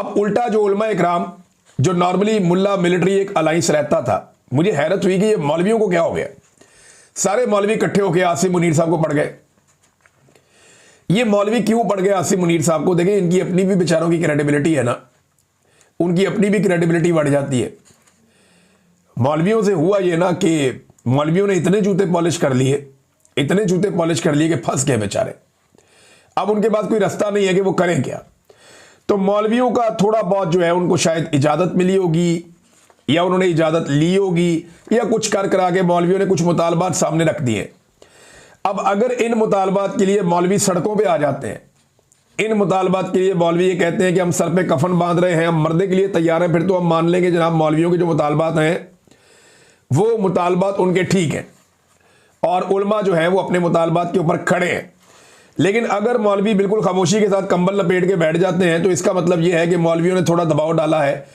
अब उल्टा जो उलमा इकराम, जो नॉर्मली मुल्ला मिलिट्री एक अलाइंस रहता था, मुझे हैरत हुई कि ये मौलवियों को क्या हो गया। सारे मौलवी इकट्ठे होकर आसिम मुनीर साहब को पढ़ गए। ये मौलवी क्यों पढ़ गए आसिम मुनीर साहब को? देखिए, इनकी अपनी भी बेचारों की क्रेडिबिलिटी है ना, उनकी अपनी भी क्रेडिबिलिटी बढ़ जाती है। मौलवियों से हुआ ये ना कि मौलवियों ने इतने जूते पॉलिश कर लिए, इतने जूते पॉलिश कर लिए कि फंस गए बेचारे। अब उनके पास कोई रास्ता नहीं है कि वो करें क्या। तो मौलवियों का थोड़ा बहुत जो है उनको शायद इजाज़त मिली होगी, या उन्होंने इजाज़त ली होगी, या कुछ कर करा के मौलवियों ने कुछ मुतालबात सामने रख दिए। अब अगर इन मुतालबात के लिए मौलवी सड़कों पे आ जाते हैं, इन मुतालबात के लिए मौलवी ये कहते हैं कि हम सर पे कफन बांध रहे हैं, हम मरने के लिए तैयार हैं, फिर तो हम मान लेंगे जनाब मौलवियों के जो मुतालबात हैं वो मुतालबात उनके ठीक हैं और उलमा जो है वो अपने मुतालबात के ऊपर खड़े हैं। लेकिन अगर मौलवी बिल्कुल खामोशी के साथ कंबल लपेट के बैठ जाते हैं तो इसका मतलब यह है कि मौलवियों ने थोड़ा दबाव डाला है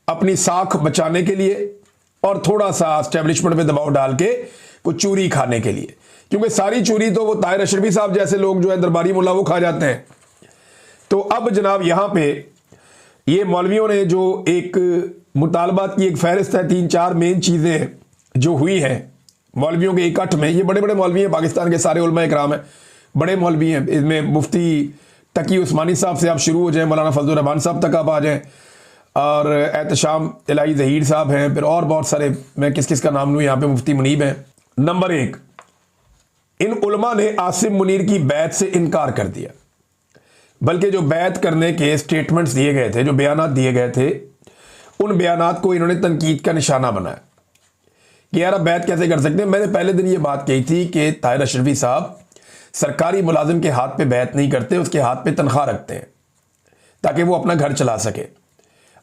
अपनी साख बचाने के लिए और थोड़ा सा एस्टेब्लिशमेंट पे दबाव डाल के कुछ चूरी खाने के लिए, क्योंकि सारी चूरी तो वो ताहिर अशरफी साहब जैसे लोग जो है दरबारी मुल्ला वो खा जाते हैं। तो अब जनाब यहां पे ये मौलवियों ने जो एक मुतालबात की एक फहरिस्त है, 3-4 मेन चीज़ें जो हुई हैं मौलवियों के इकट्ठ में। ये बड़े बड़े मौलवी हैं, पाकिस्तान के सारे उलमा इकराम हैं, बड़े मौलवी हैं। इसमें मुफ्ती तकी उस्मानी साहब से आप शुरू हो जाएं, मौलाना फजलुर रहमान साहब तक आप आ जाएं, और एहतशाम इलाही ज़हीर साहब हैं, फिर और बहुत सारे, मैं किस किस का नाम लूँ यहाँ पे, मुफ्ती मुनीब हैं। नंबर 1, इन उलमा ने आसिम मुनीर की बैत से इनकार कर दिया, बल्कि जो बैत करने के स्टेटमेंट्स दिए गए थे, जो बयानात दिए गए थे, उन बयानात को इन्होंने तनकीद का निशाना बनाया कि यार आप बैत कैसे कर सकते हैं। मैंने पहले दिन ये बात कही थी कि ताहिर अशरफी साहब सरकारी मुलाजिम के हाथ पे बैत नहीं करते, उसके हाथ पे तनख्वाह रखते हैं ताकि वो अपना घर चला सके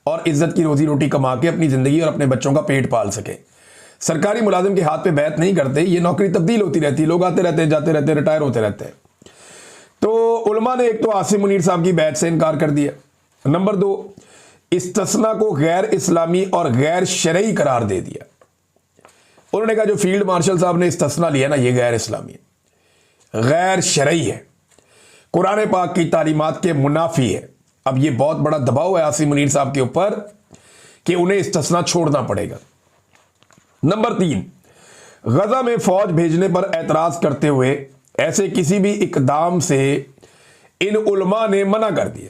और इज्जत की रोजी रोटी कमा के अपनी ज़िंदगी और अपने बच्चों का पेट पाल सके। सरकारी मुलाजिम के हाथ पे बैत नहीं करते, ये नौकरी तब्दील होती रहती है, लोग आते रहते हैं, जाते रहते हैं, रिटायर होते रहते हैं। तो उलमा ने एक तो आसिम मुनीर साहब की बैत से इनकार कर दिया। नंबर 2, इस्तिस्ना को गैर इस्लामी और गैर शरई करार दे दिया। उन्होंने कहा जो फील्ड मार्शल साहब ने इस्तिस्ना लिया ना, ये गैर इस्लामी है, गैर शरई है, कुरान पाक की तालीमात के मुनाफी है। अब ये बहुत बड़ा दबाव है आसिम मुनीर साहब के ऊपर कि उन्हें इस्तिस्ना छोड़ना पड़ेगा। नंबर 3, गजा में फौज भेजने पर एतराज करते हुए ऐसे किसी भी इकदाम से इन उलमा ने मना कर दिया।